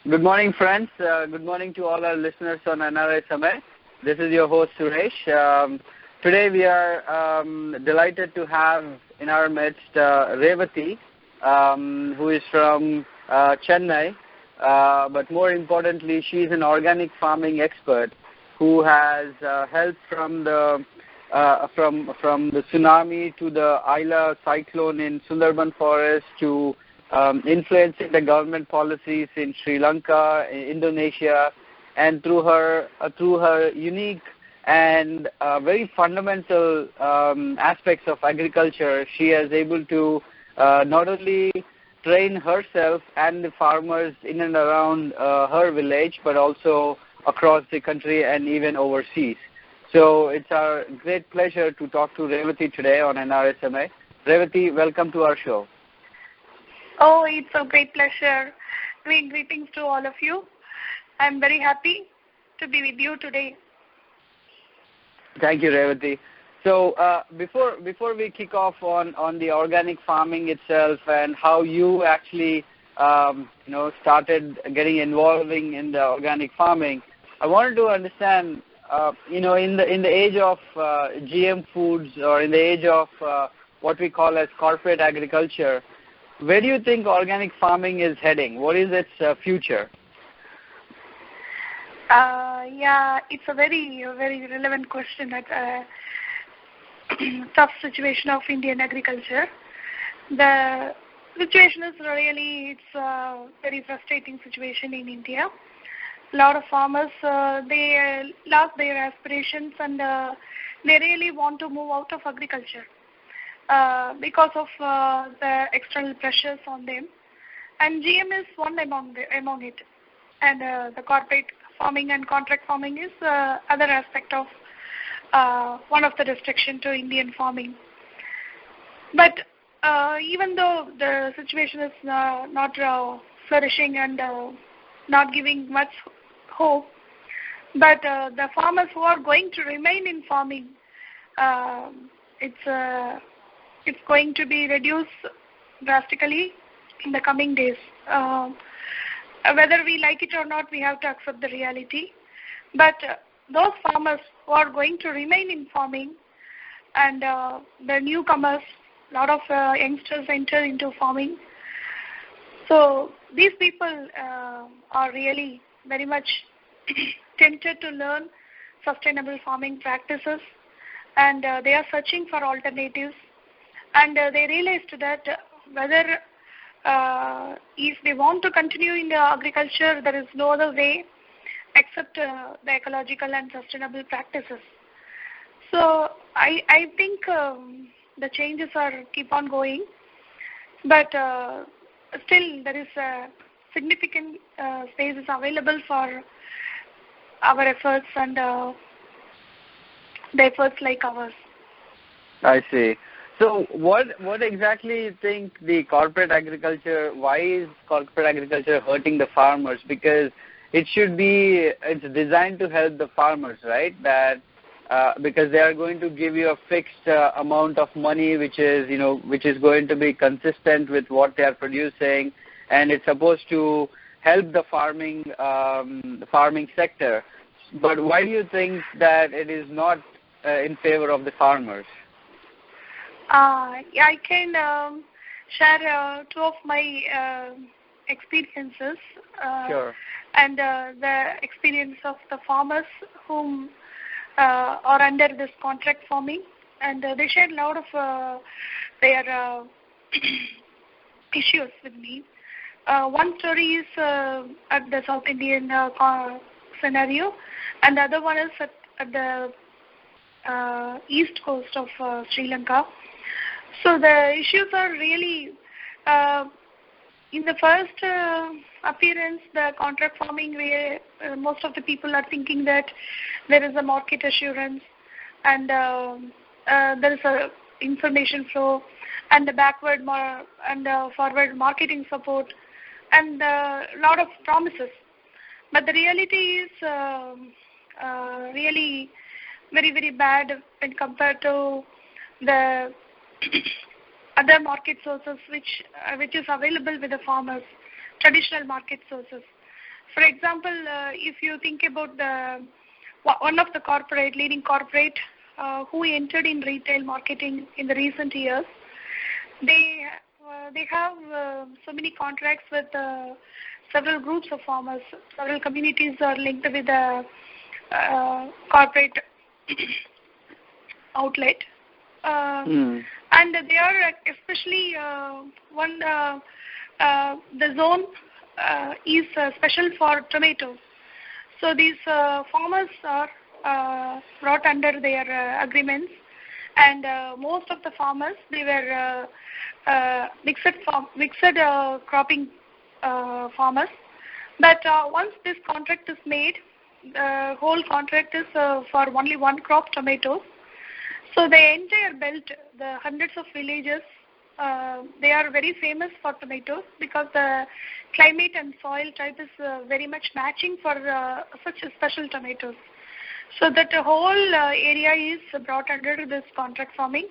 Good morning, friends. Good morning to all our listeners on NRI Samay. This is your host, Suresh. Today we are delighted to have in our midst Revathi, who is from Chennai. But more importantly, she is an organic farming expert who has helped from the tsunami to the Isla cyclone in Sunderban forest to influencing the government policies in Sri Lanka, Indonesia, and through her unique and very fundamental aspects of agriculture, she is able to not only train herself and the farmers in and around her village, but also across the country and even overseas. So it's our great pleasure to talk to Revathi today on NRSMA. Revathi, welcome to our show. Oh, it's a great pleasure. Doing greetings to all of you. I'm very happy to be with you today. Thank you, Revathi. So before we kick off on the organic farming itself and how you actually started getting involving in the organic farming, I wanted to understand in the age of GM foods, or in the age of what we call as corporate agriculture, where do you think organic farming is heading? What is its future? It's a very relevant question. That tough situation of Indian agriculture. The situation is it's a very frustrating situation in India. A lot of farmers, they lost their aspirations and they really want to move out of agriculture because of the external pressures on them. And GM is one among it. And the corporate farming and contract farming is other aspect of one of the restriction to Indian farming. But even though the situation is not flourishing and not giving much hope, but the farmers who are going to remain in farming, it's going to be reduced drastically in the coming days. Whether we like it or not, we have to accept the reality. But those farmers who are going to remain in farming and the newcomers, a lot of youngsters enter into farming. So these people are really very much tempted to learn sustainable farming practices, and they are searching for alternatives. And they realized that whether if they want to continue in the agriculture, there is no other way except the ecological and sustainable practices. So I think the changes keep on going, but still there is a significant spaces available for our efforts and the efforts like ours. I see. So what exactly you think the corporate agriculture, why is corporate agriculture hurting the farmers? Because it's designed to help the farmers, right? That because they are going to give you a fixed amount of money, which is going to be consistent with what they are producing, and it's supposed to help the farming sector. But why do you think that it is not in favor of the farmers? I can share two of my experiences. Sure. And the experience of the farmers whom are under this contract farming, and they shared a lot of their issues with me. One story is at the South Indian scenario, and the other one is at the east coast of Sri Lanka. So the issues are really, in the first appearance, the contract farming, where most of the people are thinking that there is a market assurance and there is a information flow and the backward and forward marketing support and a lot of promises. But the reality is really very, very bad when compared to the other market sources which is available with the farmers, traditional market sources. For example, if you think about one of the leading corporate who entered in retail marketing in the recent years, they have so many contracts with several groups of farmers. Several communities are linked with the corporate outlet. And they are especially the zone is special for tomatoes. So these farmers are brought under their agreements, and most of the farmers, they were mixed cropping farmers. But once this contract is made, the whole contract is for only one crop, tomatoes. So the entire belt, the hundreds of villages, they are very famous for tomatoes because the climate and soil type is very much matching for such special tomatoes. So that the whole area is brought under this contract farming.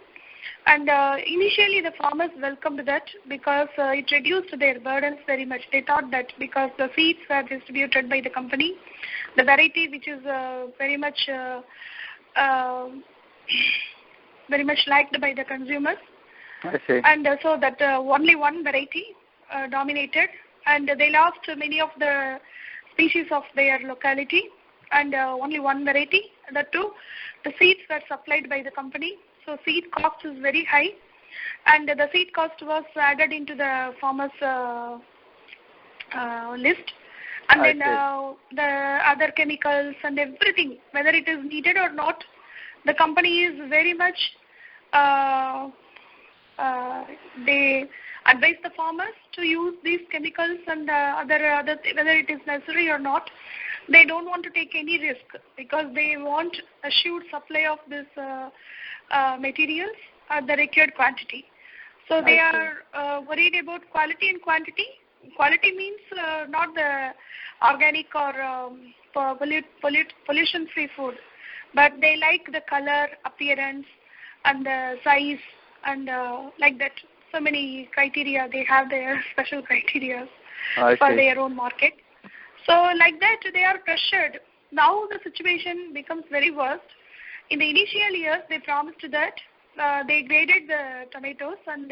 And initially the farmers welcomed that because it reduced their burdens very much. They thought that because the seeds were distributed by the company, the variety which is very much liked by the consumers. I see. And so that only one variety dominated, and they lost many of the species of their locality, and only one variety. That too, the seeds were supplied by the company. So seed cost is very high, and the seed cost was added into the farmers' list. And then the other chemicals and everything, whether it is needed or not, the company is very much, they advise the farmers to use these chemicals and other whether it is necessary or not. They don't want to take any risk because they want assured supply of this materials at the required quantity. So they are worried about quality and quantity. Quality means not the organic or pollution-free food, but they like the color, appearance, and the size, and like that. So many criteria. They have their special criteria for their own market. So like that, they are pressured. Now the situation becomes very worse. In the initial years, they promised that they graded the tomatoes and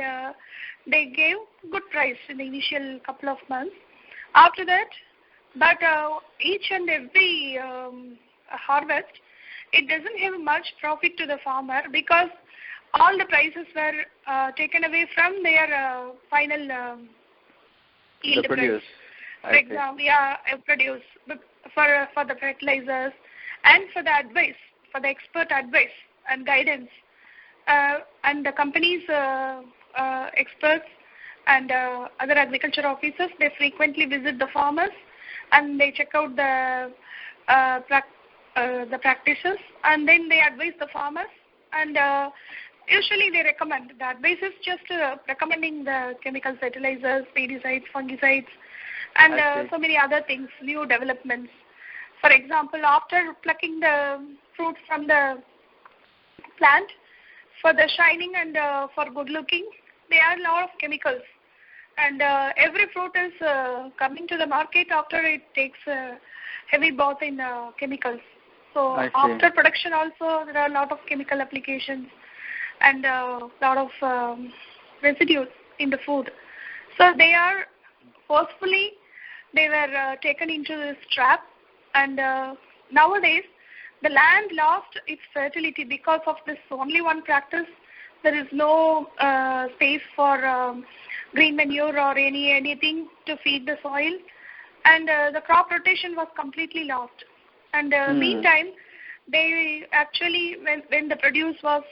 they gave good price in the initial couple of months. After that, but each and every harvest, it doesn't have much profit to the farmer because all the prices were taken away from their final yield price. For example, produce for the fertilizers and for the advice, for the expert advice and guidance, and the company's experts and other agriculture officers, they frequently visit the farmers and they check out the practices, and then they advise the farmers, and usually they recommend. The advice is just recommending the chemical fertilizers, pesticides, fungicides, and so many other things, new developments. For example, after plucking the fruit from the plant, for the shining and for good looking, there are a lot of chemicals. And every fruit is coming to the market after it takes a heavy bath in chemicals. So after production also, there are a lot of chemical applications and a lot of residues in the food. So they are forcefully, they were taken into this trap, and nowadays the land lost its fertility because of this only one practice. There is no space for green manure or anything to feed the soil, and the crop rotation was completely lost. And meantime, they actually, when the produce was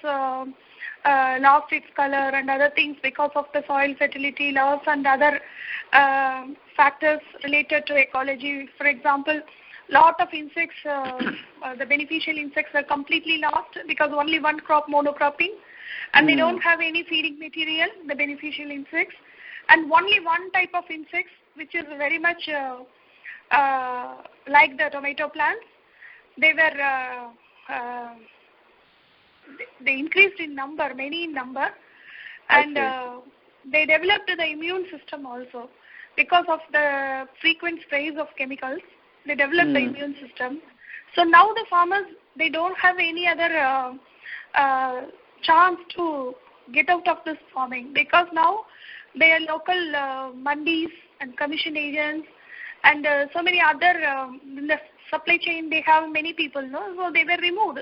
lost its color and other things because of the soil fertility loss and other factors related to ecology. For example, lot of insects, the beneficial insects were completely lost because only one crop, monocropping, and they don't have any feeding material, the beneficial insects, and only one type of insects which is very much like the tomato plants. They were they increased in number, many in number, and they developed the immune system also, because of the frequent sprays of chemicals. They develop the immune system. So now the farmers, they don't have any other chance to get out of this farming, because now their local mandis and commission agents and so many other in the supply chain, they have many people, no? So they were removed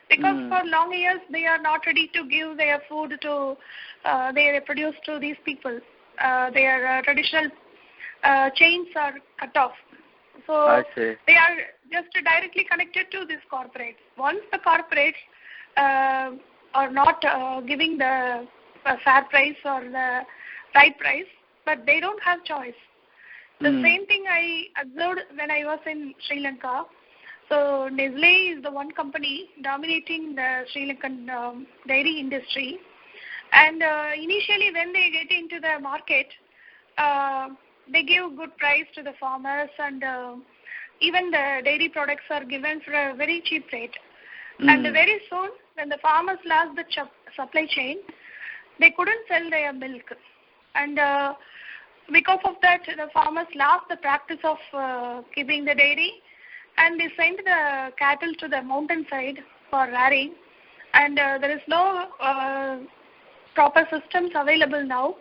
because for long years they are not ready to give their food to they produce to these people. Their traditional chains are cut off. So they are just directly connected to these corporates. Once the corporates are not giving the fair price or the right price, but they don't have choice. The same thing I observed when I was in Sri Lanka. So Nestle is the one company dominating the Sri Lankan dairy industry. And initially when they get into the market, they give good price to the farmers, and even the dairy products are given for a very cheap rate. And very soon, when the farmers lost the supply chain, they couldn't sell their milk. And because of that, the farmers lost the practice of keeping the dairy, and they sent the cattle to the mountainside for rearing. And there is no proper systems available now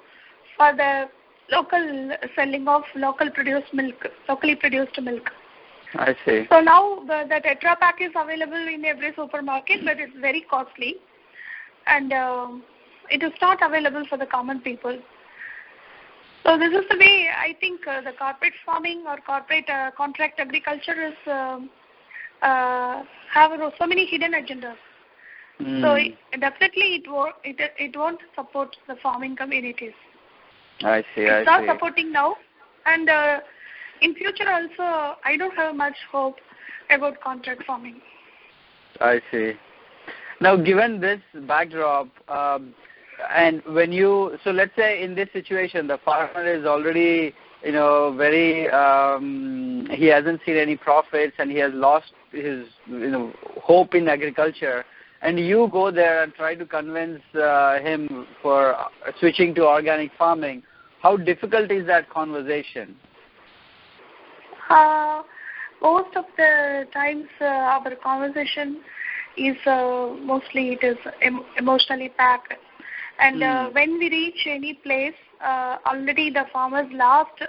for the local selling of locally produced milk. I see. So now the Tetra Pak is available in every supermarket, but it's very costly, and it is not available for the common people. So this is the way I think the corporate farming or corporate contract agriculture is have so many hidden agendas. So definitely it won't support the farming communities. I see. It's not supporting now, and in future also I don't have much hope about contract farming. I see. Now, given this backdrop, and when so let's say in this situation, the farmer is already, very, he hasn't seen any profits and he has lost his, hope in agriculture, and you go there and try to convince him for switching to organic farming. How difficult is that conversation? Most of the times our conversation is mostly it is emotionally packed. And when we reach any place, already the farmers lost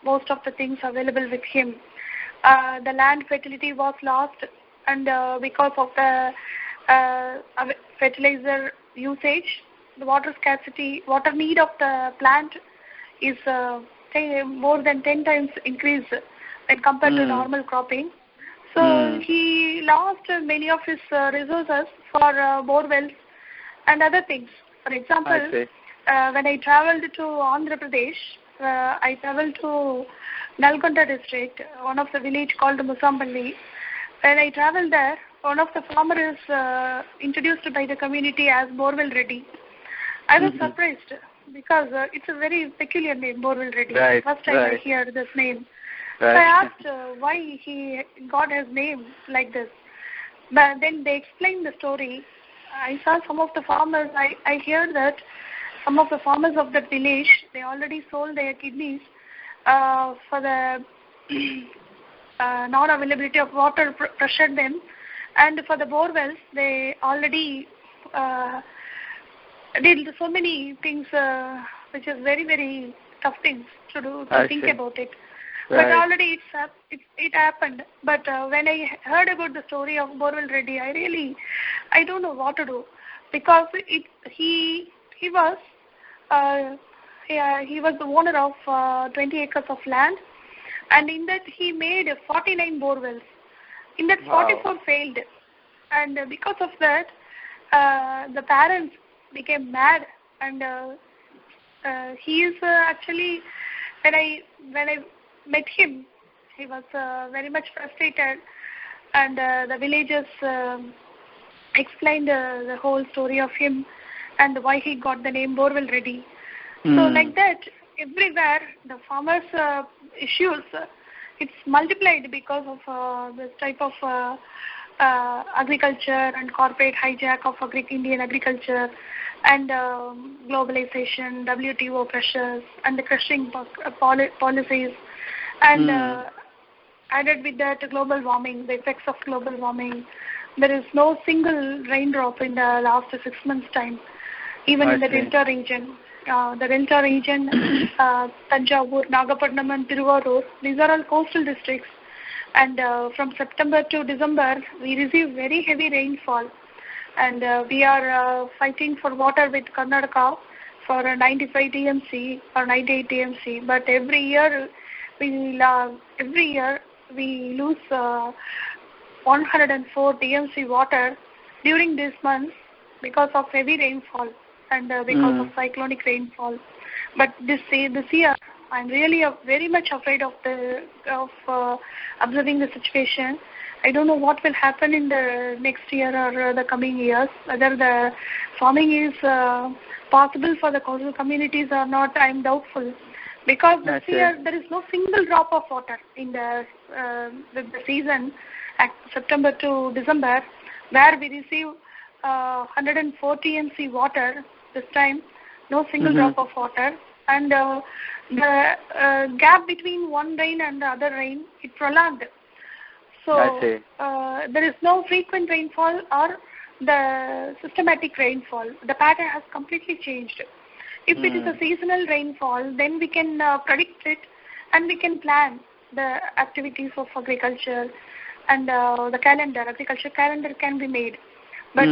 most of the things available with him. The land fertility was lost, and because of the fertilizer usage, the water scarcity, water need of the plant is more than 10 times increased when compared to normal cropping. So he lost many of his resources for bore wells and other things. For example, when I traveled to Andhra Pradesh, I traveled to Nalgonda district, one of the village called Musampalli. When I traveled there, one of the farmers introduced by the community as Borewell Reddy. I was surprised because it's a very peculiar name, Borewell Reddy. First time I hear this name. So I asked why he got his name like this. But then they explained the story. I saw some of the farmers, I heard that some of the farmers of that village, they already sold their kidneys for the non-availability of water pressured them. And for the bore wells, they already did so many things which is very, very tough things to do, to think about it. But already it happened. But when I heard about the story of Borewell Reddy, I don't know what to do, because he was the owner of 20 acres of land, and in that he made 49 bore wells. In that 44 failed, and because of that, the parents became mad, and he is actually, when I met him, he was very much frustrated, and the villagers explained the whole story of him and why he got the name Borewell Reddy. So like that, everywhere the farmers' issues, it's multiplied because of this type of agriculture and corporate hijack of Indian agriculture. and globalization, WTO pressures, and the crushing policies, and added with that global warming, the effects of global warming. There is no single raindrop in the last 6 months' time, even in the Delta region. The Delta region, Tanjavur, Nagapattinam and Tiruvarur, these are all coastal districts. And from September to December, we receive very heavy rainfall. And we are fighting for water with Karnataka for 95 TMC or 98 TMC. But every year we lose 104 TMC water during this month because of heavy rainfall and because of cyclonic rainfall. But this year, I'm really very much afraid of observing the situation. I don't know what will happen in the next year or the coming years, whether the farming is possible for the coastal communities or not. I'm doubtful, because this year there is no single drop of water in the season, September to December, where we receive 104 TMC water this time, no single drop of water. And the gap between one rain and the other rain, it prolonged. So there is no frequent rainfall or the systematic rainfall. The pattern has completely changed. If it is a seasonal rainfall, then we can predict it and we can plan the activities of agriculture, and the agriculture calendar can be made. But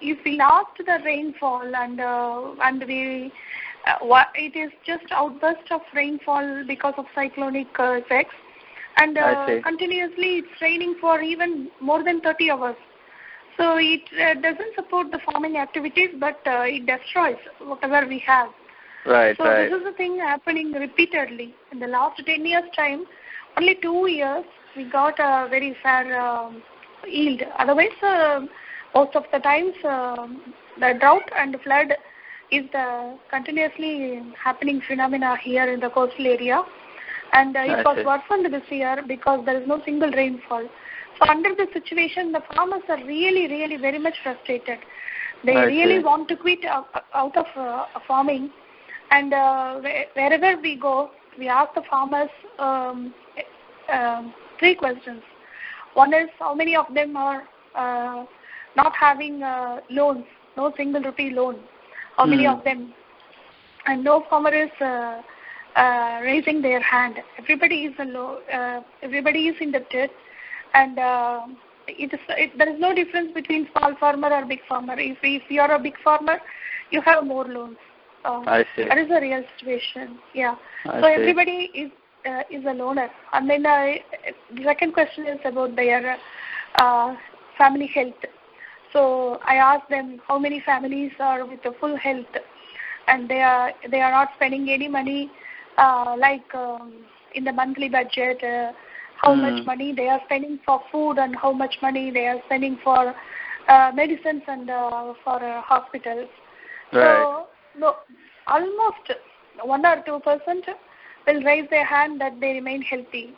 if we lost the rainfall and we it is just outburst of rainfall because of cyclonic effects, and continuously it's raining for even more than 30 hours. So it doesn't support the farming activities, but it destroys whatever we have. This is the thing happening repeatedly. In the last 10 years' time, only 2 years we got a very fair yield. Otherwise, most of the times the drought and flood is the continuously happening phenomena here in the coastal area. And it was worsened this year because there is no single rainfall. So under this situation, the farmers are really, really very much frustrated. They really want to quit out of farming. And wherever we go, we ask the farmers 3 questions. One is, how many of them are not having loans, no single rupee loan? How many of them? And no farmer is raising their hand. Everybody is indebted, and there is no difference between small farmer or big farmer. If you are a big farmer, you have more loans. I see. That is a real situation. Yeah. Everybody is a loaner. And then the second question is about their family health. So I asked them how many families are with the full health, and they are not spending any money in the monthly budget. How much money they are spending for food, and how much money they are spending for medicines and for hospitals. So almost 1 or 2% will raise their hand that they remain healthy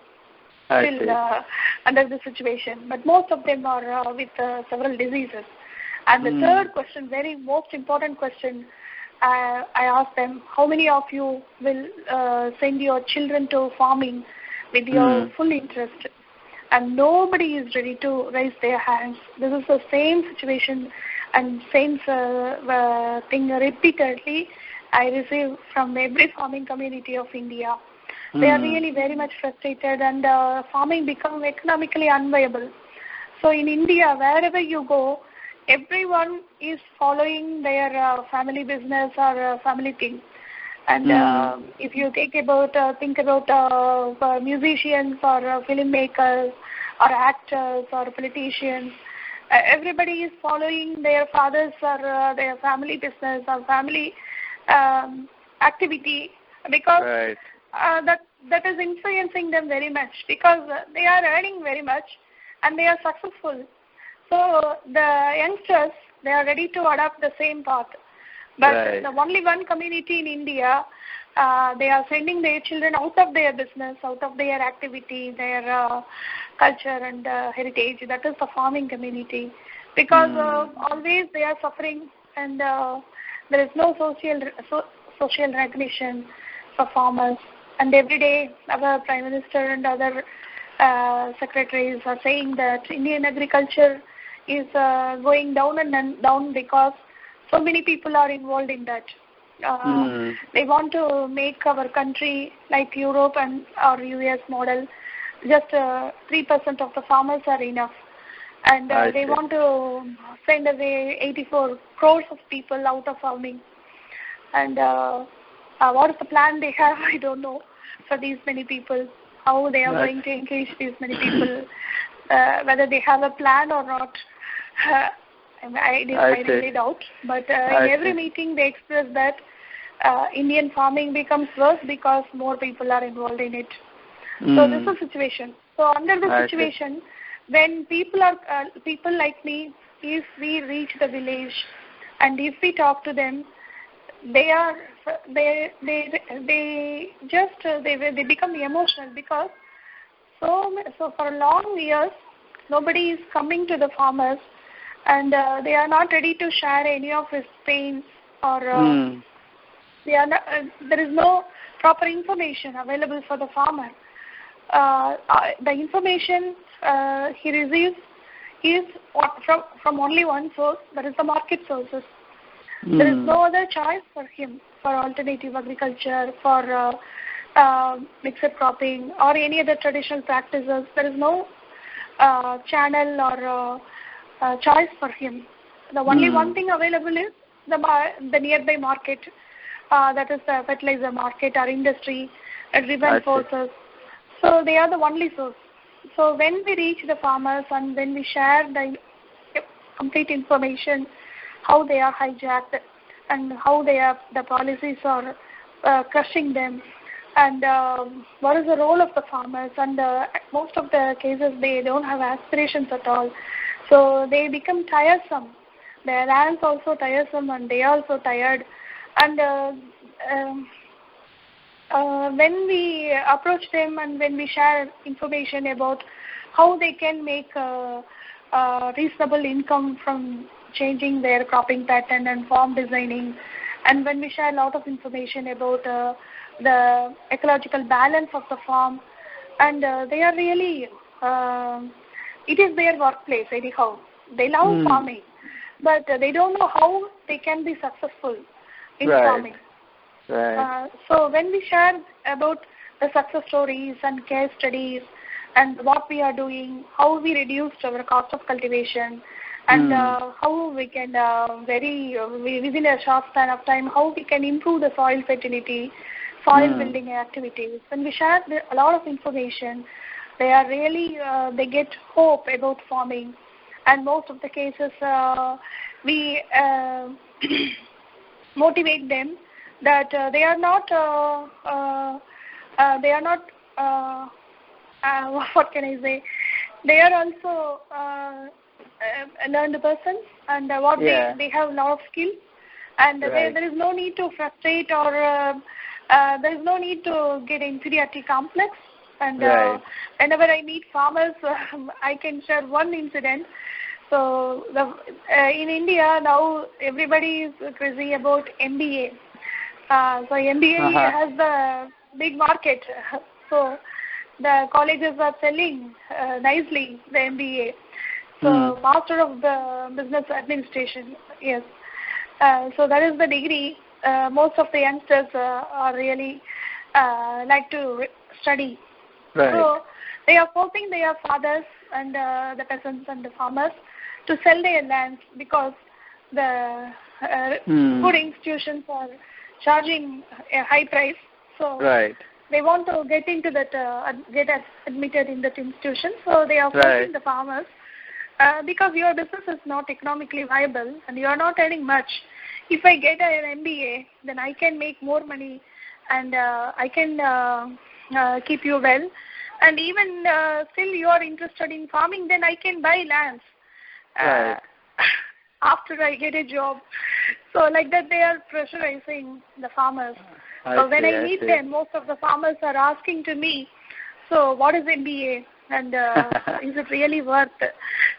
under the situation. But most of them are with several diseases. And the third question, very most important question, I asked them, how many of you will send your children to farming with your full interest? And nobody is ready to raise their hands. This is the same situation and same thing repeatedly I receive from every farming community of India. They are really very much frustrated, and farming become economically unviable. So in India, wherever you go, everyone is following their family business or family thing. And if you think about musicians or filmmakers or actors or politicians, everybody is following their fathers or their family business or family activity, because that is influencing them very much, because they are earning very much and they are successful. So the youngsters, they are ready to adopt the same path. But the only one community in India, they are sending their children out of their business, out of their activity, their culture and heritage. That is the farming community. Because always they are suffering, and there is no social recognition for farmers. And every day our Prime Minister and other secretaries are saying that Indian agriculture is going down and down because so many people are involved in that. They want to make our country like Europe and or US model. Just 3% of the farmers are enough. And they want to send away 84 crores of people out of farming. And what is the plan they have? I don't know for these many people. How they are going to engage these many people, whether they have a plan or not. I really doubt. But in every meeting they express that Indian farming becomes worse because more people are involved in it. So this is the situation. So under the situation, when people like me, if we reach the village and if we talk to them, they become emotional because so for long years nobody is coming to the farmers and they are not ready to share any of his pains or there is no proper information available for the farmer. The information he receives is from only one source, that is the market sources. There is no other choice for him for alternative agriculture, for mixed cropping or any other traditional practices. There is no channel or choice for him. The only one thing available is the nearby market, that is the fertilizer market or industry driven forces. So they are the only source. So when we reach the farmers and when we share the complete information, how they are hijacked and how the policies are crushing them, and what is the role of the farmers, and most of the cases they don't have aspirations at all. So they become tiresome. Their lands also tiresome and they are also tired. And when we approach them and when we share information about how they can make reasonable income from changing their cropping pattern and farm designing, and when we share a lot of information about the ecological balance of the farm, and they are really, it is their workplace anyhow. They love farming, but they don't know how they can be successful in farming. So when we share about the success stories and case studies and what we are doing, how we reduced our cost of cultivation, and how we can within a short span of time, how we can improve the soil fertility, soil building activities. When we share a lot of information, they are really, they get hope about farming. And most of the cases, we motivate them that they are not, what can I say, they are also learned persons, and they have a lot of skill, and there is no need to frustrate or there is no need to get inferiority complex. And whenever I meet farmers, I can share one incident. So in India now everybody is crazy about MBA. So MBA has the big market. So the colleges are selling nicely the MBA. So Master of the Business Administration, yes. So that is the degree most of the youngsters are really like to study. So they are forcing their fathers and the peasants and the farmers to sell their lands because the good institutions are charging a high price. So they want to get into that, get admitted in that institution. So they are forcing the farmers because your business is not economically viable and you are not earning much. If I get an MBA, then I can make more money and I can keep you well. And even still you are interested in farming, then I can buy lands after I get a job. So like that they are pressurizing the farmers. So when I meet them, most of the farmers are asking to me, so what is MBA and is it really worth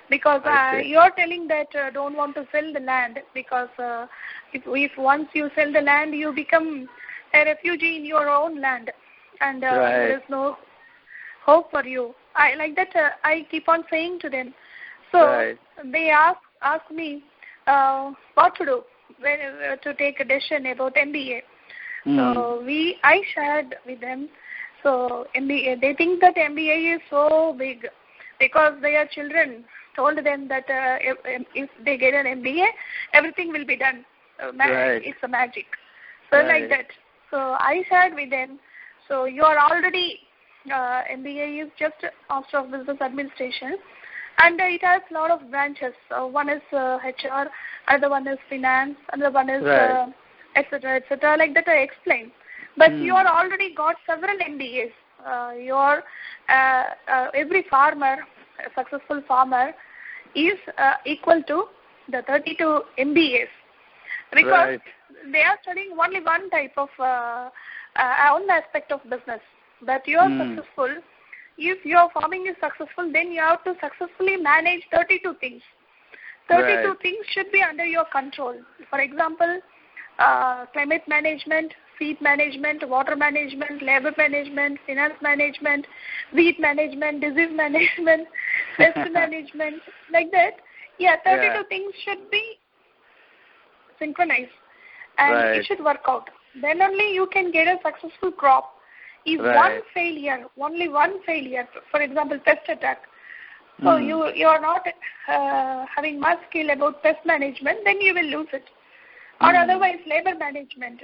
Because you're telling that don't want to sell the land, because if once you sell the land, you become a refugee in your own land, and there is no hope for you. I keep on saying to them. So they ask me what to do, to take a decision about MBA. So I shared with them. So MBA, they think that MBA is so big because their children told them that if they get an MBA, everything will be done. It's a magic. So like that. So I shared with them. So you are already, MBA is just Master of Business Administration, and it has a lot of branches. One is HR, another one is finance, another one is etc. Like that I explained. But you are already got several MBAs. Every farmer, a successful farmer, is equal to the 32 MBAs, because they are studying only one type of one aspect of business. But you are successful. If your farming is successful, then you have to successfully manage 32 things. 32 things should be under your control. For example, climate management, seed management, water management, labor management, finance management, weed management, disease management, pest management, like that. 32 things should be synchronized, and it should work out. Then only you can get a successful crop. If only one failure, for example, pest attack, so you are not having much skill about pest management, then you will lose it. Or otherwise labor management,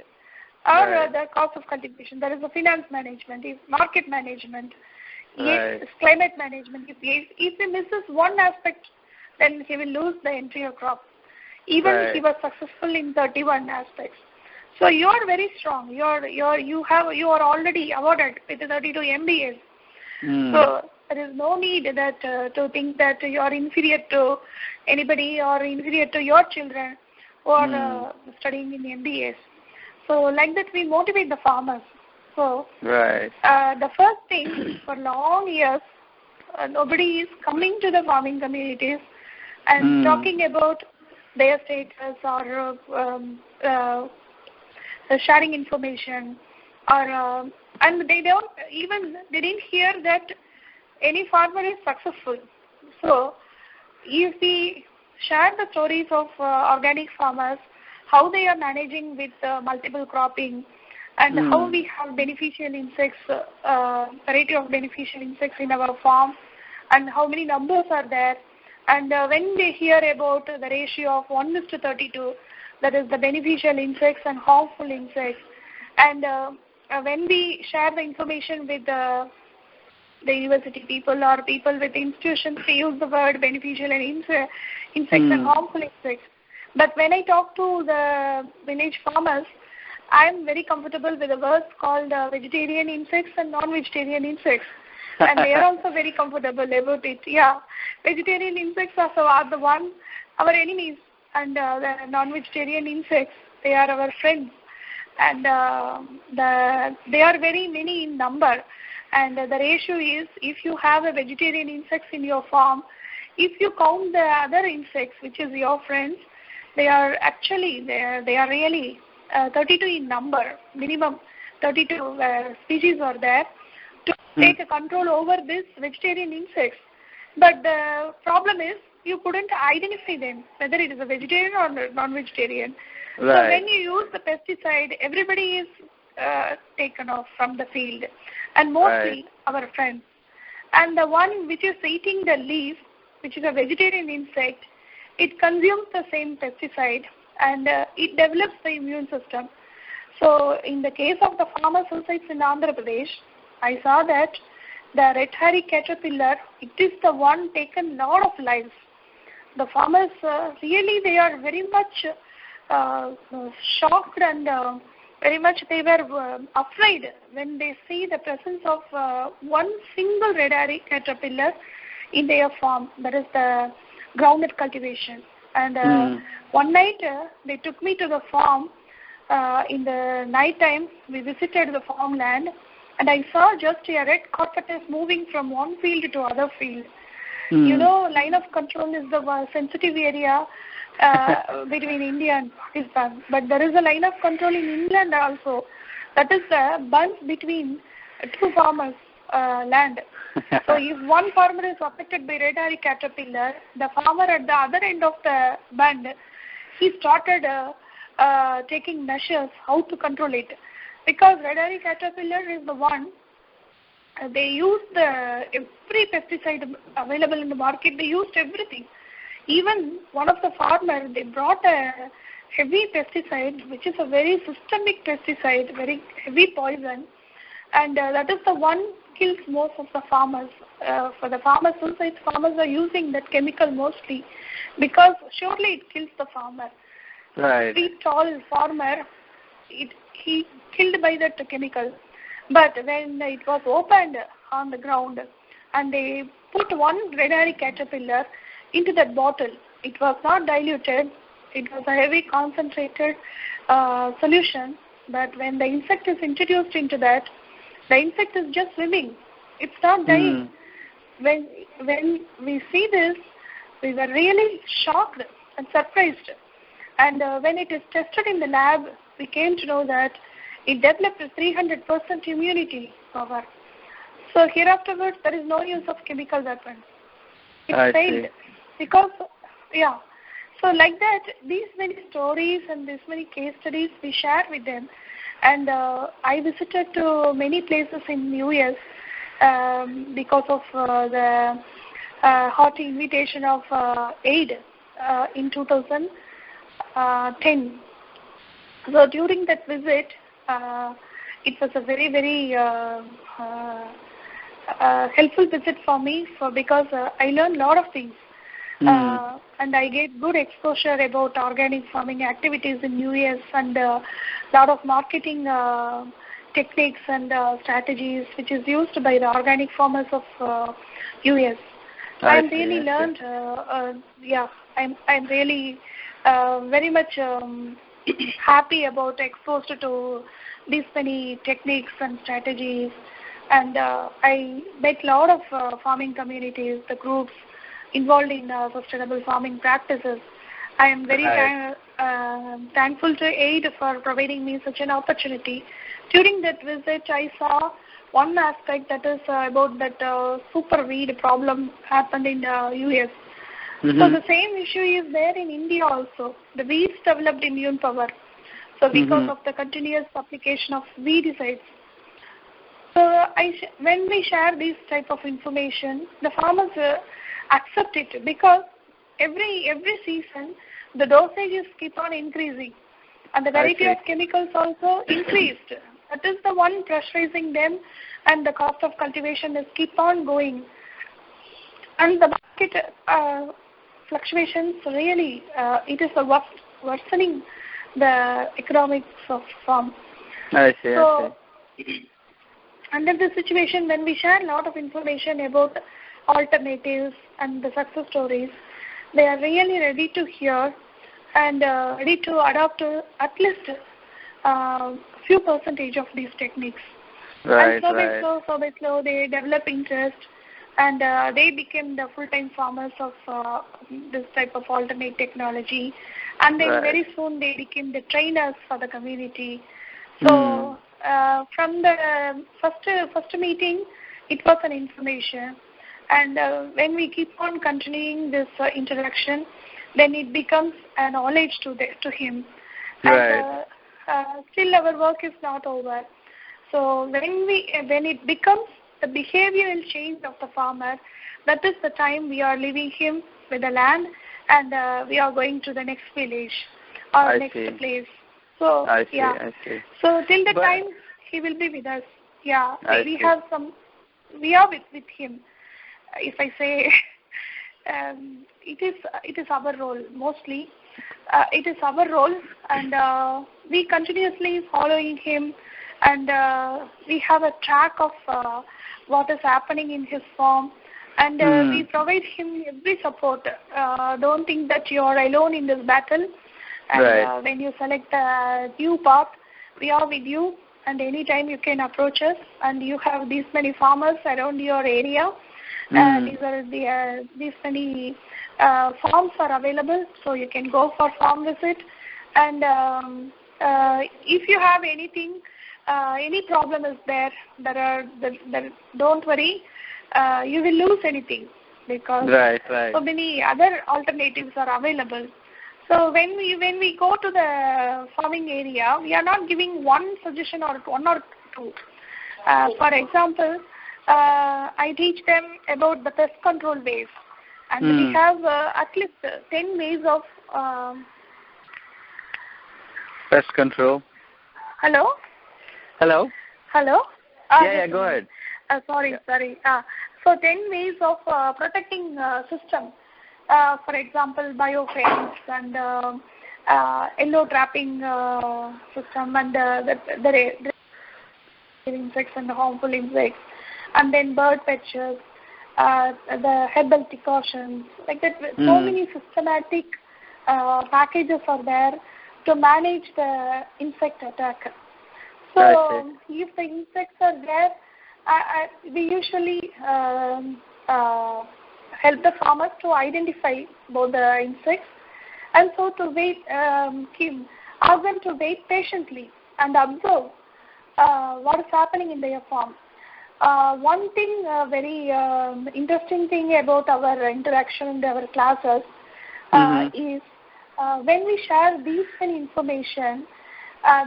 or the cost of cultivation. There is a finance management, market management, climate management. If he misses one aspect, then he will lose the entire crop. Even if he was successful in 31 aspects. So you are very strong. You are already awarded with 32 MBAs. So there is no need that to think that you are inferior to anybody or inferior to your children who are studying in MBAs. So like that we motivate the farmers. So the first thing, for long years, nobody is coming to the farming communities and talking about their status or sharing information, or and they didn't hear that any farmer is successful. So if we share the stories of organic farmers, how they are managing with multiple cropping, and how we have beneficial insects, variety of beneficial insects in our farm, and how many numbers are there. And when they hear about the ratio of 1:32, that is the beneficial insects and harmful insects, and when we share the information with the university people or people with institutions, they use the word beneficial and insects and harmful insects. But when I talk to the village farmers, I am very comfortable with the words called vegetarian insects and non-vegetarian insects. And they are also very comfortable about it. Vegetarian insects are our enemies, and the non-vegetarian insects, they are our friends. And they are very many in number. And the ratio is, if you have a vegetarian insects in your farm, if you count the other insects, which is your friends, they are really 32 in number. Minimum 32 species are there to take a control over this vegetarian insects. But the problem is, you couldn't identify them, whether it is a vegetarian or non-vegetarian. So when you use the pesticide, everybody is taken off from the field, and mostly our friends. And the one which is eating the leaf, which is a vegetarian insect, it consumes the same pesticide, and it develops the immune system. So in the case of the farmer suicides in Andhra Pradesh, I saw that the red hairy caterpillar, it is the one taken lot of lives. The farmers really, they are very much shocked, and very much they were afraid when they see the presence of one single red hairy caterpillar in their farm. That is the groundnut cultivation. And one night they took me to the farm. In the night time, we visited the farmland, and I saw just a red carpet is moving from one field to other field. line of control is the sensitive area between India and Pakistan. But there is a line of control in England also. That is the bunds between two farmers' land. So if one farmer is affected by red-hairy caterpillar, the farmer at the other end of the bund, he started taking measures how to control it. Because red-hairy caterpillar is the one, they used every pesticide available in the market, they used everything. Even one of the farmers, they brought a heavy pesticide, which is a very systemic pesticide, very heavy poison, and that is the one kills most of the farmers. For the farmers, suicide farmers are using that chemical mostly because surely it kills the farmer. Right. Sweet tall farmer, he killed by that chemical. But when it was opened on the ground and they put one red-hairy caterpillar into that bottle, it was not diluted. It was a heavy concentrated solution. But when the insect is introduced into that, the insect is just swimming. It's not dying. When we see this, we were really shocked and surprised. And when it is tested in the lab, we came to know that it developed a 300% immunity power. So here afterwards, there is no use of chemical weapon. It failed. Because, so like that, these many stories and these many case studies we share with them. And I visited to many places in US because of the hot invitation of aid in 2010. So during that visit, it was a very, very helpful visit for me because I learned a lot of things. And I get good exposure about organic farming activities in US and a lot of marketing techniques and strategies which is used by the organic farmers of US. I'm really learned. I'm really very much happy about exposed to these many techniques and strategies. And I met a lot of farming communities, the groups involved in sustainable farming practices. I am very thankful to AID for providing me such an opportunity. During that visit, I saw one aspect that is about that super weed problem happened in the US. So the same issue is there in India also. The weeds developed immune power. So because of the continuous application of weedicides. So when we share this type of information, the farmers accept it because every season the dosages keep on increasing and the variety of chemicals also increased. That is the one pressurizing them, and the cost of cultivation is keep on going. And the market fluctuations really, it is worsening the economics of farm. I see. Under this situation, when we share a lot of information about alternatives and the success stories, they are really ready to hear and ready to adopt at least few percentage of these techniques. And so by slow, they develop interest and they became the full-time farmers of this type of alternate technology. And then very soon they became the trainers for the community. So from the first meeting, it was an information. And when we keep on continuing this interaction, then it becomes a knowledge to him. And still our work is not over. So when it becomes the behavioral change of the farmer, that is the time we are leaving him with the land and we are going to the next village or next place. So I see. So till the time he will be with us. We are with him. If I say it is our role mostly. It is our role, and we continuously following him, and we have a track of what is happening in his farm, and we provide him every support. Don't think that you are alone in this battle. And when you select a new path, we are with you, and anytime you can approach us, and you have these many farmers around your area. These many farms are available, so you can go for farm visit. And if you have anything, any problem is there, don't worry, you will lose anything, because so many other alternatives are available. So when we go to the farming area, we are not giving one suggestion or one or two. For example, I teach them about the pest control ways, and we have at least 10 ways of pest control. Hello. Yeah, go ahead. Sorry. So 10 ways of protecting system. For example, biofence and yellow trapping system, and the insects and the harmful insects, and then bird patches, the herbal precautions, like that. So many systematic packages are there to manage the insect attack. So if the insects are there, we usually help the farmers to identify both the insects, and so to wait, ask them to wait patiently and observe what is happening in their farm. One thing, very interesting thing about our interaction in our classes is when we share these kind of information,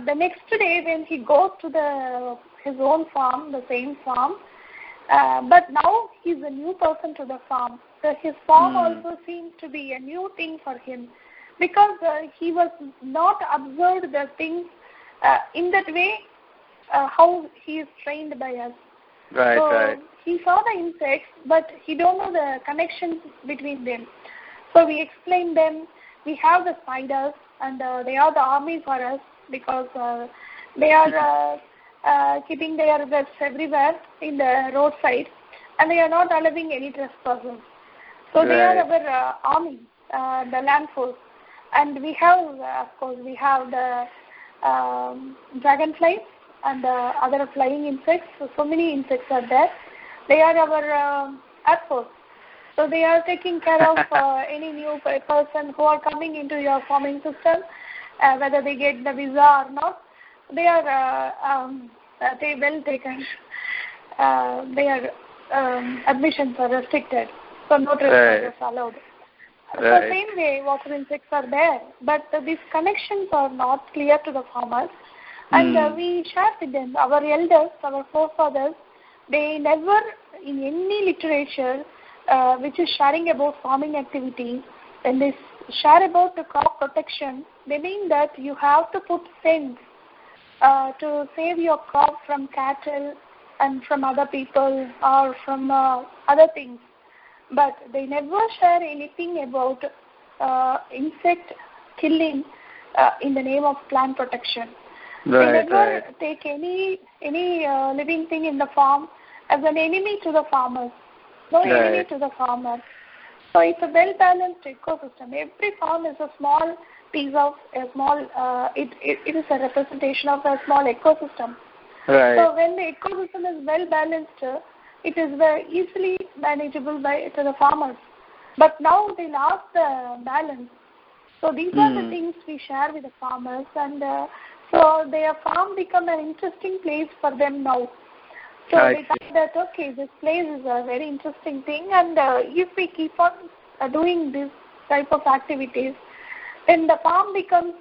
the next day when he goes to his own farm, the same farm, but now he's a new person to the farm. So his farm also seems to be a new thing for him, because he was not observed the things in that way how he is trained by us. So he saw the insects, but he don't know the connections between them. So we explain them. We have the spiders, and they are the army for us, because they are keeping their webs everywhere in the roadside, and they are not allowing any trespassers. So they are our army, the land force. And we have, of course, the dragonflies and other flying insects. So many insects are there. They are our air force. So they are taking care of any new person who are coming into your farming system, whether they get the visa or not. They are well taken. Their admissions are restricted, so no trespassers allowed. So same way, water insects are there, but these connections are not clear to the farmers, and we share with them. Our elders, our forefathers, they never in any literature which is sharing about farming activity, when they share about the crop protection, they mean that you have to put fence to save your crop from cattle and from other people or from other things. But they never share anything about insect killing in the name of plant protection. They never take any living thing in the farm as an enemy to the farmers. No enemy to the farmer. So it's a well-balanced ecosystem. Every farm is a small piece of a small, it is a representation of a small ecosystem. So when the ecosystem is well-balanced, it is very easily manageable to the farmers. But now they lost the balance. So these are the things we share with the farmers, and so their farm become an interesting place for them now. So they thought that, okay, this place is a very interesting thing, and if we keep on doing this type of activities, then the farm becomes,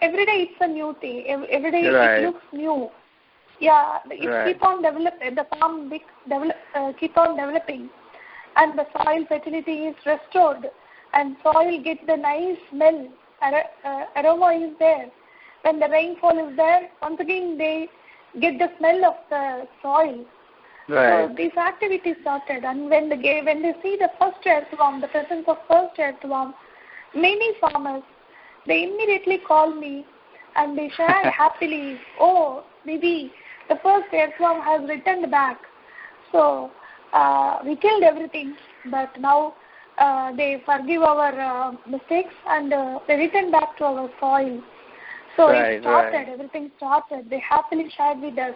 every day it's a new thing. Every day it looks new. Yeah, it keep on developing, the farm keep on developing, and the soil fertility is restored, and soil gets the nice smell, aroma is there. When the rainfall is there, once again they get the smell of the soil. So these activities started, and when they see the first earthworm, the presence of first earthworm, many farmers, they immediately call me and they share happily, oh, maybe the first earthworm has returned back. So we killed everything, but now they forgive our mistakes, and they return back to our soil. So it started, everything started. They happily shared with us.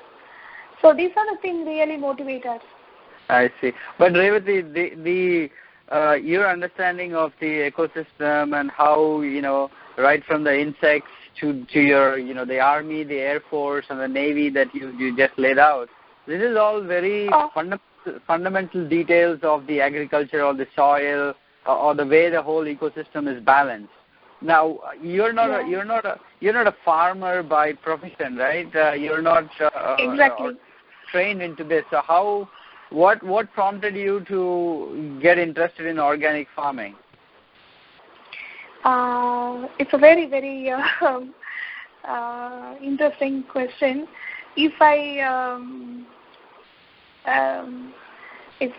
So these are the things really motivate us. I see. But Revathi, your understanding of the ecosystem and how, right from the insects to your, the Army, the Air Force, and the Navy that you just laid out, this is all very fundamental details of the agriculture or the soil or the way the whole ecosystem is balanced. Now, you're not a farmer by profession, right? You're not exactly trained into this. So what prompted you to get interested in organic farming? It's a very, very interesting question. If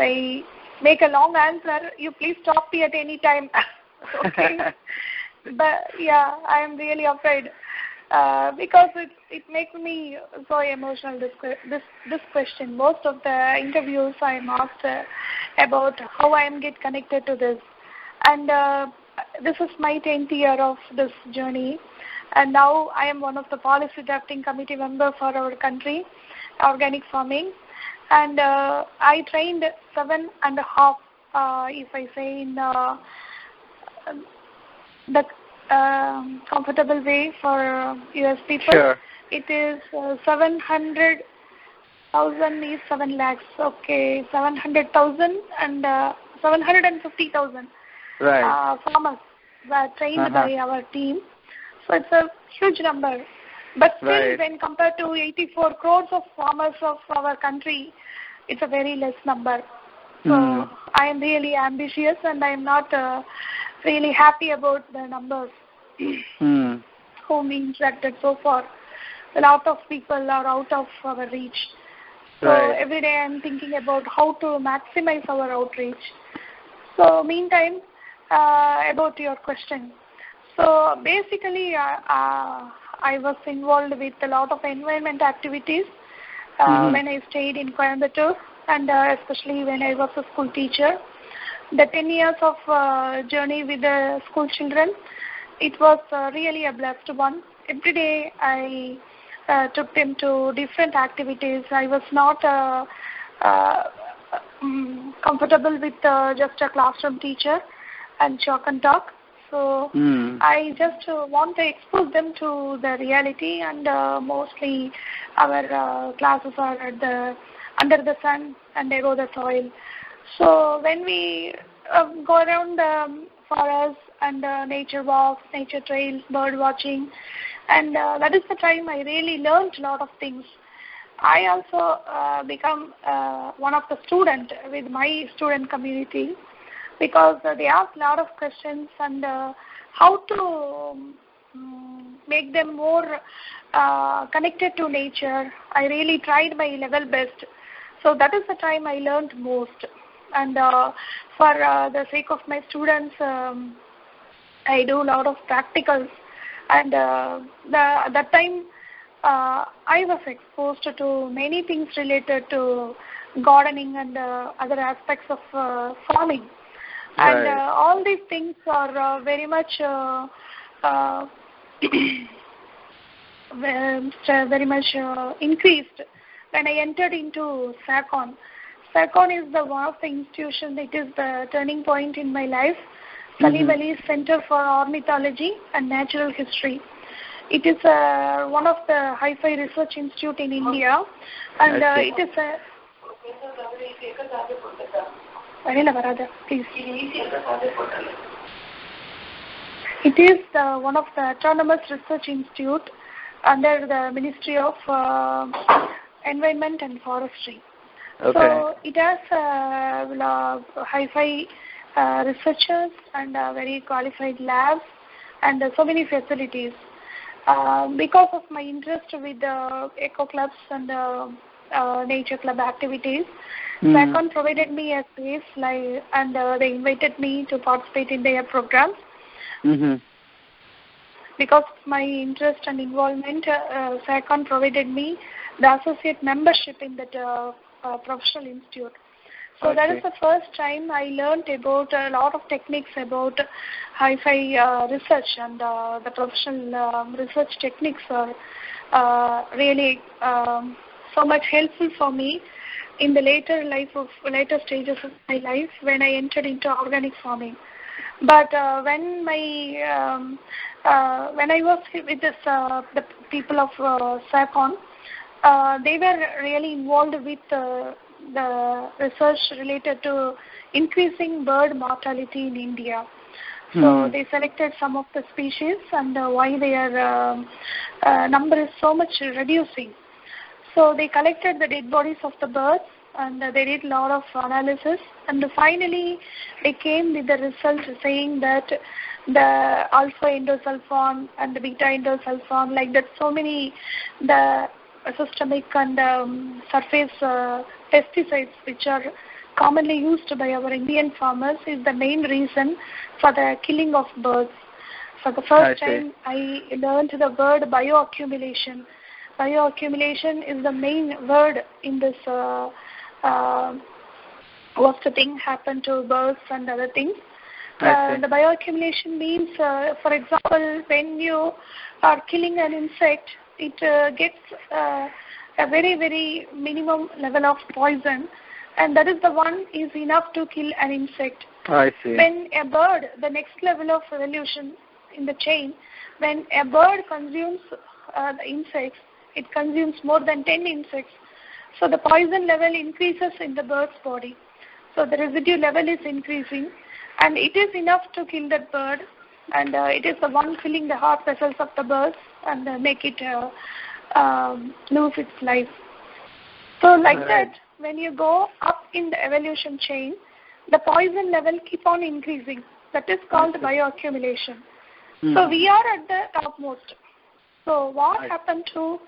I make a long answer, you please stop me at any time. Okay. But yeah, I am really afraid because it makes me so emotional. This question. Most of the interviews I am asked about how I am get connected to this, and this is my 10th year of this journey, and now I am one of the policy drafting committee members for our country, organic farming, and I trained 7.5. If I say in the comfortable way for US people, sure. It is 700,000 is 7 lakhs. Okay, 700,000 and 750,000 farmers were trained by our team. So it's a huge number. But still, when compared to 84 crores of farmers of our country, it's a very less number. So I am really ambitious, and I am not really happy about the numbers whom we interacted so far. A lot of people are out of our reach. So every day I am thinking about how to maximize our outreach. So meantime, about your question. So basically, I was involved with a lot of environment activities when I stayed in Coimbatore, and especially when I was a school teacher. The 10 years of journey with the school children, it was really a blessed one. Every day I took them to different activities. I was not comfortable with just a classroom teacher and chalk and talk. So I just want to expose them to the reality, and mostly our classes are under the sun and above the soil. So when we go around the forest and nature walks, nature trails, bird watching, and that is the time I really learned a lot of things. I also become one of the students with my student community, because they ask a lot of questions and how to make them more connected to nature. I really tried my level best. So that is the time I learned most. And for the sake of my students, I do a lot of practicals. And at that time, I was exposed to many things related to gardening and other aspects of farming. And all these things are very much increased when I entered into SACON. SACON is one of the institutions. It is the turning point in my life. Salim Ali Center for Ornithology and Natural History. It is one of the hi-fi research institute in India, and it is a. Please. It is one of the autonomous research institute under the Ministry of Environment and Forestry. Okay. So it has hi-fi researchers and very qualified labs and so many facilities. Because of my interest with the eco clubs and nature club activities, SACON provided me a space, and they invited me to participate in their programs. Because of my interest and involvement, SACON provided me the associate membership in that professional institute. So that is the first time I learned about a lot of techniques about hi-fi research, and the professional research techniques are really so much helpful for me in the later stages of my life when I entered into organic farming. But when I was with the people of SAPON, they were really involved with the research related to increasing bird mortality in India. So they selected some of the species and why their number is so much reducing. So they collected the dead bodies of the birds and they did a lot of analysis, and finally they came with the result saying that the alpha endosulfan and the beta endosulfan, like that, so many the systemic and surface pesticides which are commonly used by our Indian farmers is the main reason for the killing of birds. For the first time, I learned the word bioaccumulation. Bioaccumulation is the main word in this what's the thing happened to birds and other things. The bioaccumulation means, for example, when you are killing an insect, it gets a very, very minimum level of poison, and that is the one is enough to kill an insect. I see. When a bird, the next level of evolution in the chain, when a bird consumes the insects, it consumes more than 10 insects. So the poison level increases in the bird's body. So the residue level is increasing, and it is enough to kill that bird, and it is the one filling the heart vessels of the birds and make it lose its life. So like that, when you go up in the evolution chain, the poison level keep on increasing. That is called bioaccumulation. So we are at the topmost. So what happened to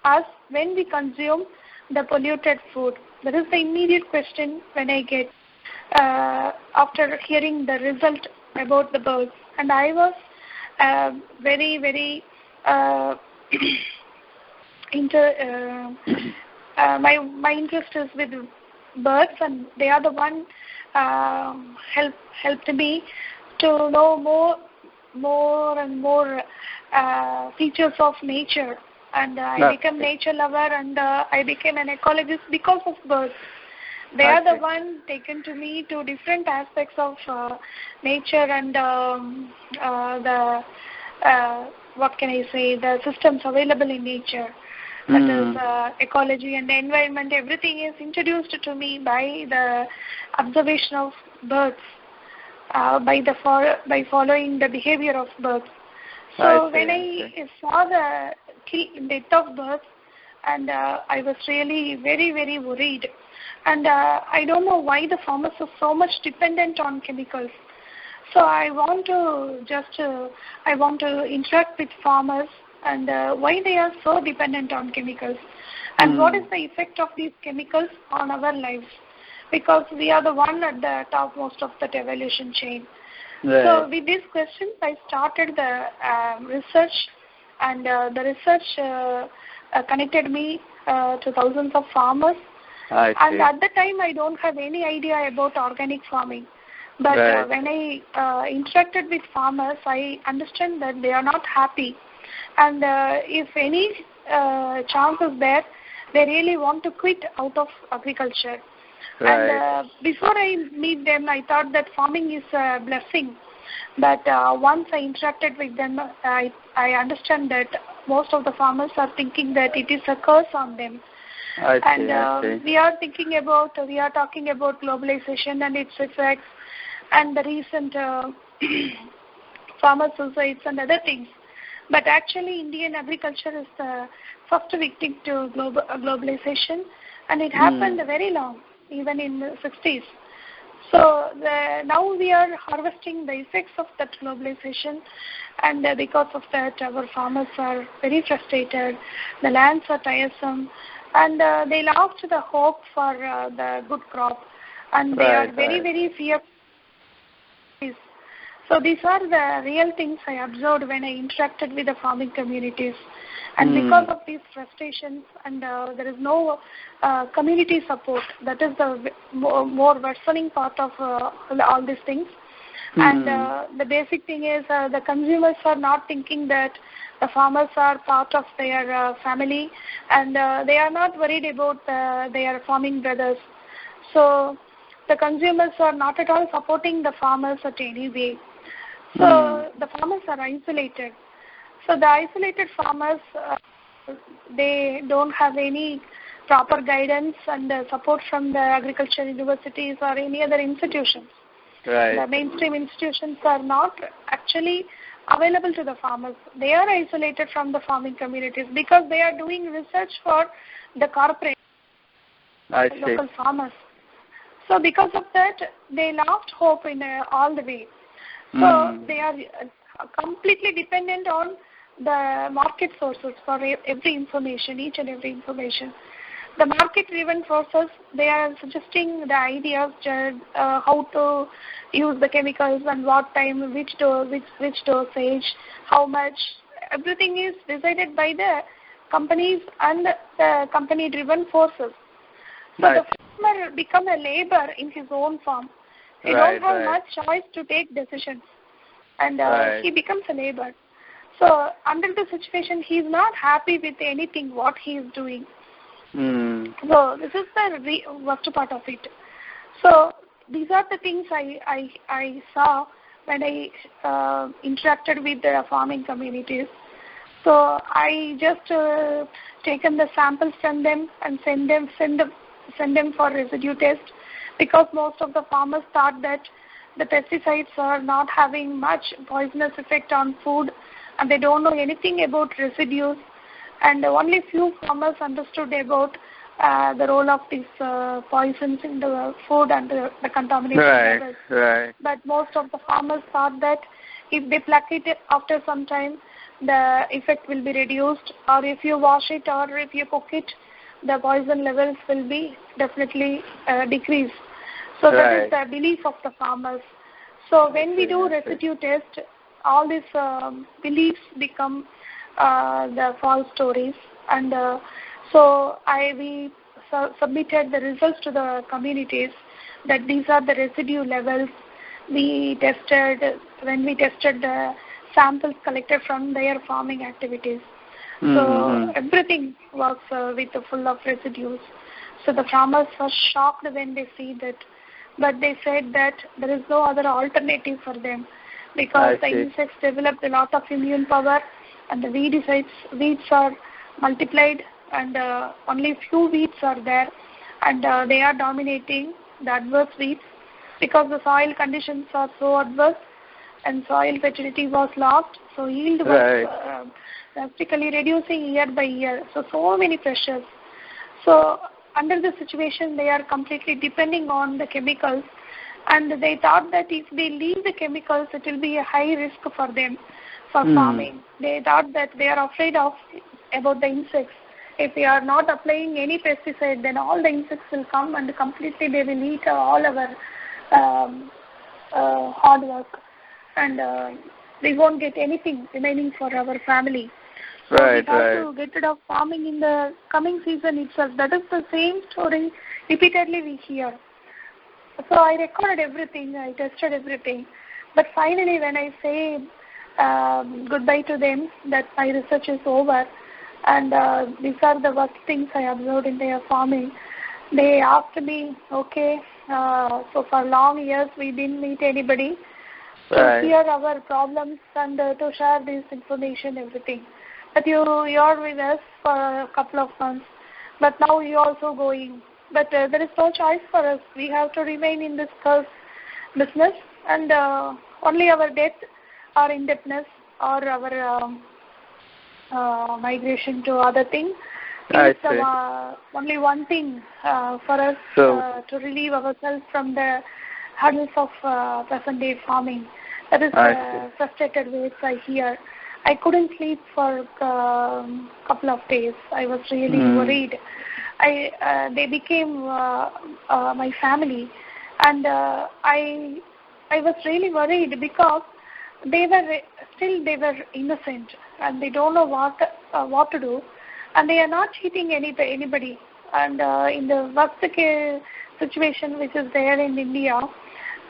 us when we consume the polluted food? That is the immediate question when I get after hearing the result about the birds. And I was very, very my interest is with birds, and they are the one helped me to know more and more features of nature. And I became nature lover, and I became an ecologist because of birds. They are the one taken to me to different aspects of nature and the what can I say, the systems available in nature. That is ecology and the environment. Everything is introduced to me by the observation of birds, by following the behavior of birds. So when I saw the death of birds, and I was really very, very worried. And I don't know why the farmers are so much dependent on chemicals. So I want to interact with farmers and why they are so dependent on chemicals, and what is the effect of these chemicals on our lives, because we are the one at the topmost of that evolution chain. Right. So with these questions, I started the research, and the research connected me to thousands of farmers. And at the time, I don't have any idea about organic farming. But when I interacted with farmers, I understand that they are not happy. And if any chance is there, they really want to quit out of agriculture. Right. And before I meet them, I thought that farming is a blessing. But once I interacted with them, I understand that most of the farmers are thinking that it is a curse on them. I see. We are talking about globalization and its effects, and the recent farmer suicides and other things. But actually, Indian agriculture is the first victim to globalization, and it happened very long, even in the 60s. So now we are harvesting the effects of that globalization, and because of that, our farmers are very frustrated. The lands are tiresome, and they lost the hope for the good crop, and they are very, very fearful. So these are the real things I observed when I interacted with the farming communities. And because of these frustrations, and there is no community support, that is the more worsening part of all these things. And the basic thing is the consumers are not thinking that The farmers are part of their family, and they are not worried about their farming brothers. So the consumers are not at all supporting the farmers at any way. So the farmers are isolated. So the isolated farmers, they don't have any proper guidance and support from the agriculture universities or any other institutions. Right. The mainstream institutions are not actually available to the farmers. They are isolated from the farming communities because they are doing research for the corporate local farmers. So because of that, they lost hope in all the way. So they are completely dependent on the market sources for every information, each and every information. The market-driven forces, they are suggesting the ideas, how to use the chemicals and what time, which dosage, how much. Everything is decided by the companies and the company-driven forces. So the farmer becomes a labor in his own farm. He don't have much choice to take decisions, and he becomes a labor. So under the situation, he is not happy with anything what he is doing. So this is the worst part of it. So these are the things I saw when I interacted with the farming communities. So I just taken the samples from them and send them for residue test, because most of the farmers thought that the pesticides are not having much poisonous effect on food, and they don't know anything about residues. And only few farmers understood about the role of these poisons in the food and the contamination levels. Right. But most of the farmers thought that if they pluck it after some time, the effect will be reduced, or if you wash it or if you cook it, the poison levels will be definitely decreased. So that is the belief of the farmers. So when we do residue test, all these beliefs become the false stories, and so we submitted the results to the communities that these are the residue levels we tested when we tested the samples collected from their farming activities. So everything was full of residues. So the farmers were shocked when they see that, but they said that there is no other alternative for them, because the insects developed a lot of immune power, and the weeds are multiplied, and only few weeds are there, and they are dominating the adverse weeds, because the soil conditions are so adverse and soil fertility was lost, so yield was drastically reducing year by year. So many pressures. So under the situation, they are completely depending on the chemicals, and they thought that if they leave the chemicals, it will be a high risk for them for farming. They thought that they are afraid about the insects. If we are not applying any pesticide, then all the insects will come and completely they will eat all our hard work, and we won't get anything remaining for our family. So we have to get rid of farming in the coming season itself. That is the same story repeatedly we hear. So I recorded everything, I tested everything. But finally when I say goodbye to them, that my research is over, and these are the worst things I observed in their farming, they asked me, okay, so for long years we didn't meet anybody to hear our problems and to share this information, everything. But you're with us for a couple of months, but now you're also going. But there is no choice for us. We have to remain in this cursed business, and only our death or indebtedness or our migration to other things is only one thing for us to relieve ourselves from the hurdles of present-day farming. That is the frustrated ways I hear. I couldn't sleep for a couple of days. I was really worried. They became my family, and I was really worried because they were innocent, and they don't know what to do, and they are not cheating anybody. And in the worst situation which is there in India,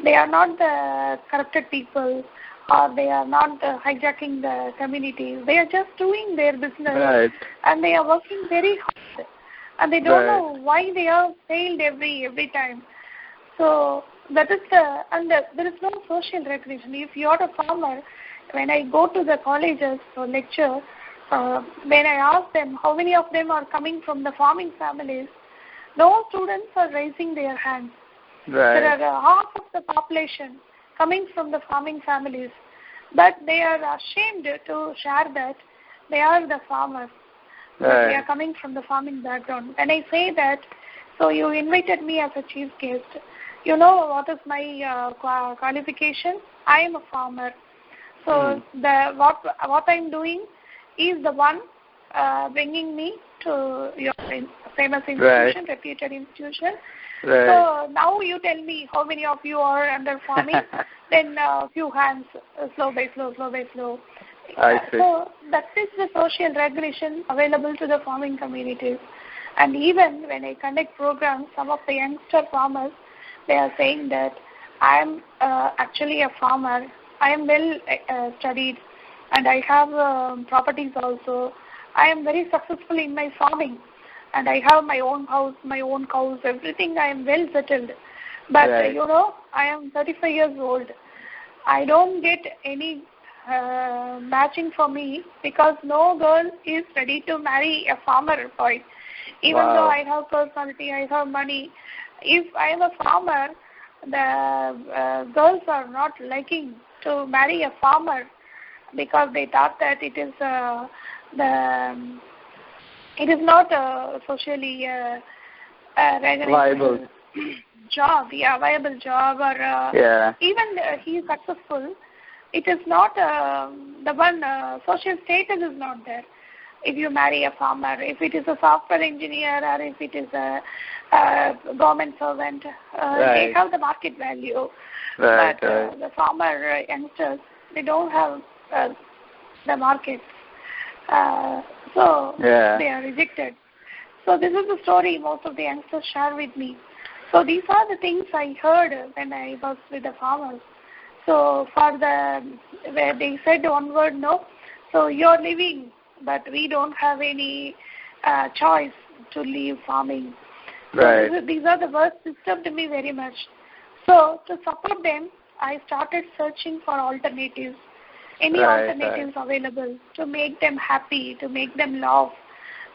they are not the corrupted people or they are not hijacking the communities. They are just doing their business, and they are working very hard, and they don't know why they are failed every time. So that is there is no social recognition. If you are a farmer, when I go to the colleges for lecture, when I ask them how many of them are coming from the farming families, no students are raising their hands. There are half of the population coming from the farming families, but they are ashamed to share that they are the farmers. They are coming from the farming background. When I say that, so you invited me as a chief guest. You know what is my qualification? I am a farmer. So what I'm doing is the one bringing me to your famous institution, reputed institution. So now you tell me how many of you are under farming, then few hands, slow by slow. So that is the social regulation available to the farming communities. And even when I conduct programs, some of the youngster farmers, they are saying that I am actually a farmer. I am well studied, and I have properties also. I am very successful in my farming, and I have my own house, my own cows, everything. I am well settled. But, I am 35 years old. I don't get any matching for me because no girl is ready to marry a farmer boy. Even though I have personality, I have money. If I am a farmer, the girls are not liking to marry a farmer because they thought that it is it is not a socially viable job, viable job, or even he is successful. It is not the one social status is not there. If you marry a farmer, if it is a software engineer or if it is a government servant, they have the market value. But the farmer youngsters, they don't have the market. So they are rejected. So this is the story most of the youngsters share with me. So these are the things I heard when I was with the farmers. So where they said one word no, so you're leaving, but we don't have any choice to leave farming. So these are the words disturbed me very much. So to support them, I started searching for alternatives. Any alternatives available to make them happy, to make them laugh,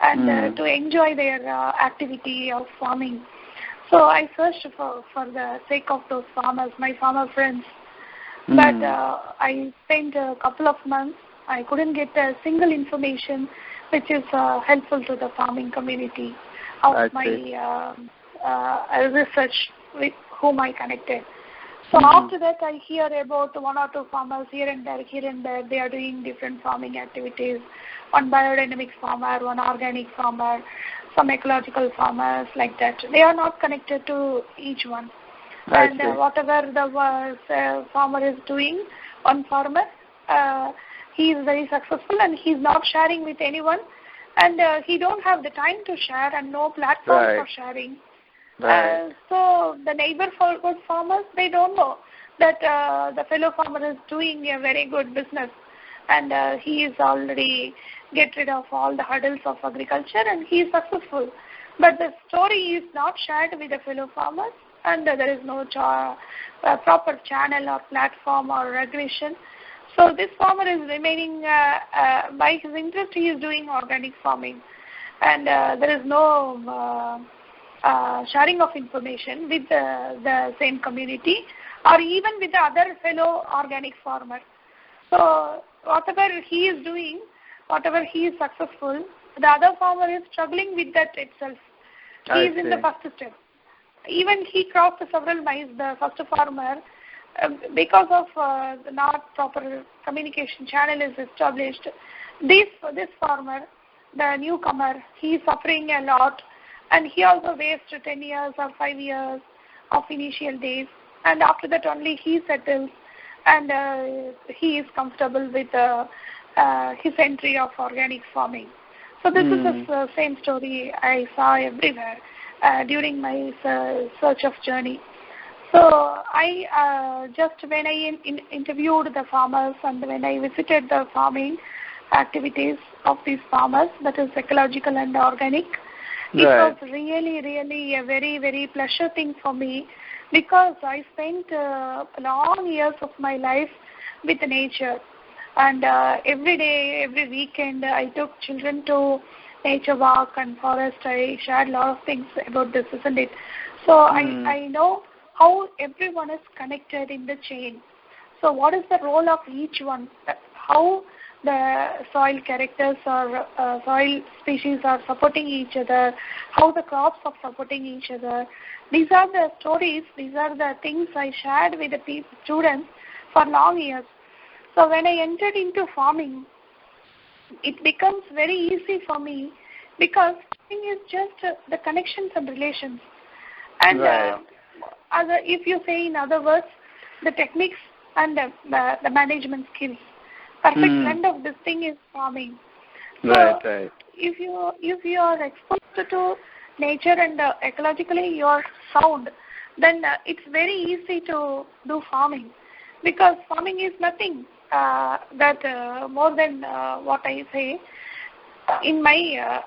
and to enjoy their activity of farming. So I searched for the sake of those farmers, my farmer friends. But I spent a couple of months. I couldn't get a single information which is helpful to the farming community of my research with whom I connected. So after that, I hear about one or two farmers here and there. They are doing different farming activities. One biodynamic farmer, one organic farmer, some ecological farmers, like that. They are not connected to each one. And whatever the farmer is doing, one farmer, he is very successful and he is not sharing with anyone. And he don't have the time to share and no platform for sharing. So the neighborhood farmers, they don't know that the fellow farmer is doing a very good business and he is already get rid of all the hurdles of agriculture and he is successful. But the story is not shared with the fellow farmers and there is no proper channel or platform or regulation. So this farmer is remaining, by his interest, he is doing organic farming. And there is no sharing of information with the same community or even with the other fellow organic farmer. So whatever he is doing, whatever he is successful, the other farmer is struggling with that itself. He is in the first step. Even he crossed several miles, the first farmer, because of the not proper communication channel is established. This farmer, the newcomer, he is suffering a lot. And he also wasted 10 years or 5 years of initial days. And after that only he settles and he is comfortable with his entry of organic farming. So this is the same story I saw everywhere during my search of journey. So I just when I interviewed the farmers and when I visited the farming activities of these farmers, that is ecological and organic, it was really, really a very, very pleasure thing for me, because I spent long years of my life with nature. And every day, every weekend, I took children to nature walk and forest. I shared a lot of things about this, isn't it? So I know how everyone is connected in the chain. So what is the role of each one? How the soil characters or soil species are supporting each other, how the crops are supporting each other. These are the stories, these are the things I shared with the students for long years. So when I entered into farming, it becomes very easy for me, because farming is just the connections and relations. And if you say in other words, the techniques and the management skills. Perfect blend of this thing is farming. So if you are exposed to nature and ecologically you are sound, then it's very easy to do farming, because farming is nothing that more than what I say in my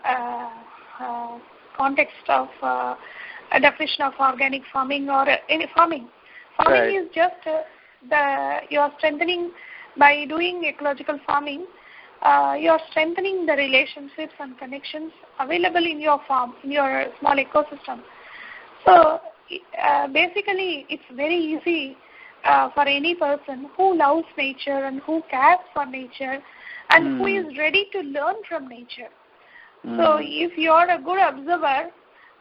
context of a definition of organic farming or any farming. Farming is just you are strengthening. By doing ecological farming, you are strengthening the relationships and connections available in your farm, in your small ecosystem. So basically, it's very easy for any person who loves nature and who cares for nature and who is ready to learn from nature. So if you are a good observer,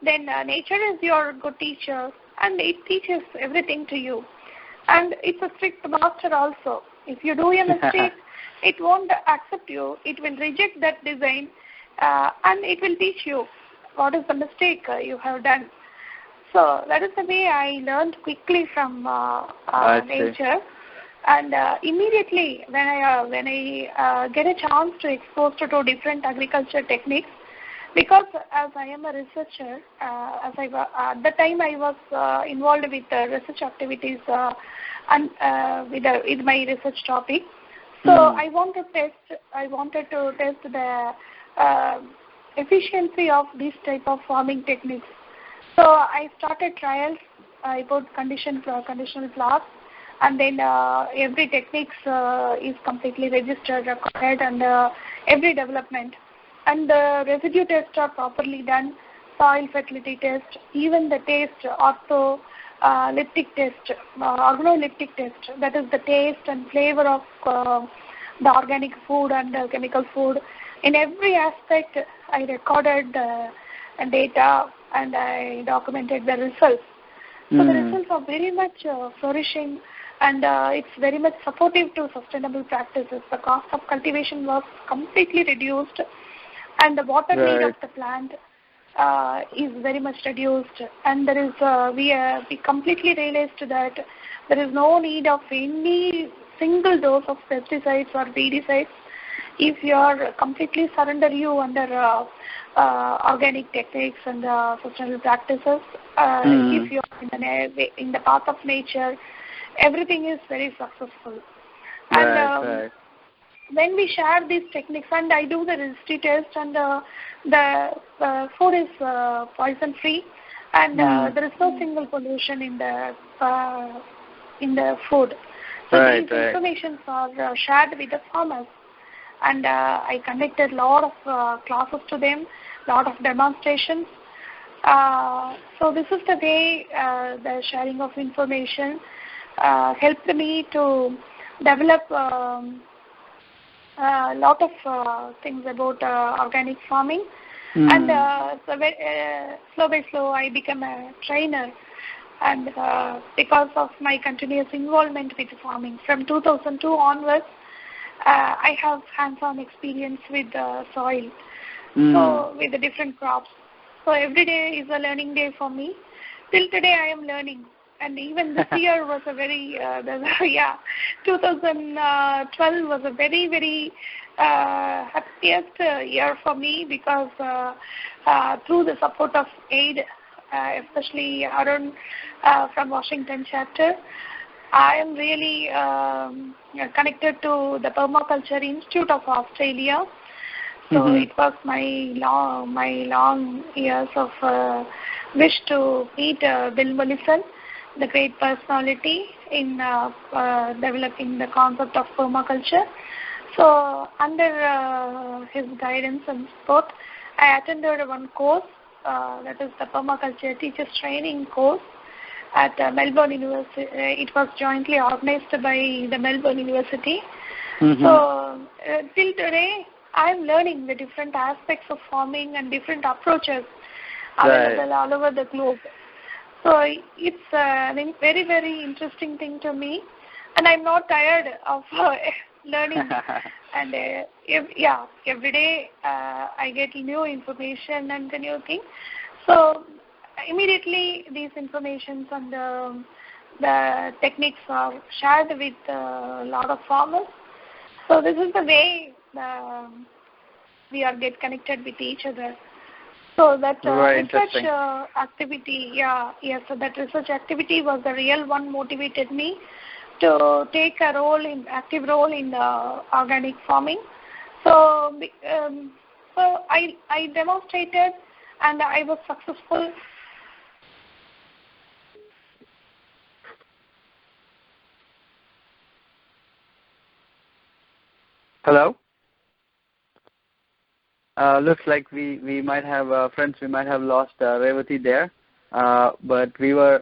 then nature is your good teacher, and it teaches everything to you. And it's a strict master also. If you do a mistake, it won't accept you. It will reject that design, and it will teach you what is the mistake you have done. So that is the way I learned quickly from nature. And immediately when I get a chance to expose to different agriculture techniques, because as I am a researcher, at the time I was involved with research activities and with my research topic. So I wanted to test the efficiency of this type of farming techniques. So I started trials. I put conditional plots, and then every techniques is completely registered, recorded, and every development. And the residue tests are properly done, soil fertility test, even the taste, organoleptic test, that is the taste and flavor of the organic food and chemical food. In every aspect, I recorded data and I documented the results. So the results are very much flourishing, and it's very much supportive to sustainable practices. The cost of cultivation was completely reduced, and the water need of the plant is very much reduced. And there is we completely realized that there is no need of any single dose of pesticides or weedicides if you are completely surrender you under organic techniques and sustainable practices. If you are in the path of nature, everything is very successful. And when we share these techniques, and I do the resistivity test, and the food is poison free, and there is no single pollution in the food. So these information are shared with the farmers, and I conducted a lot of classes to them, lot of demonstrations. So this is the way the sharing of information helped me to develop a lot of things about organic farming. And slow by slow I became a trainer, and because of my continuous involvement with farming from 2002 onwards, I have hands-on experience with soil, so with the different crops. So every day is a learning day for me. Till today I am learning. And even this year was a very, 2012 was a very, very happiest year for me, because through the support of aid especially Arun from Washington chapter. I am really connected to the Permaculture Institute of Australia. So it was my long years of wish to meet Bill Mollison, the great personality in developing the concept of permaculture. So under his guidance and support, I attended one course, that is the Permaculture Teachers Training course at Melbourne University. It was jointly organized by the Melbourne University. So till today, I am learning the different aspects of farming and different approaches available all over the globe. So it's a very, very interesting thing to me, and I'm not tired of learning. And every day I get new information and the new thing. So immediately these informations and the techniques are shared with a lot of farmers. So this is the way we are get connected with each other. So that research activity, so that research activity was the real one motivated me to take a active role in organic farming. So I demonstrated and I was successful. Hello? Looks like we might have friends. We might have lost Revathi there, but we were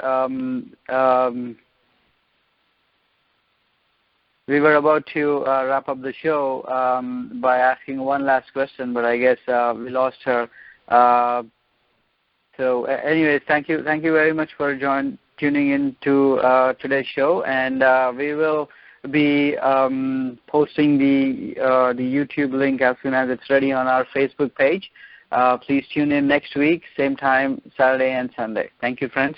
about to wrap up the show by asking one last question, but I guess we lost her. So, anyways, thank you very much for tuning in to today's show, and we will be posting the YouTube link as soon as it's ready on our Facebook page. Please tune in next week, same time, Saturday and Sunday. Thank you, friends.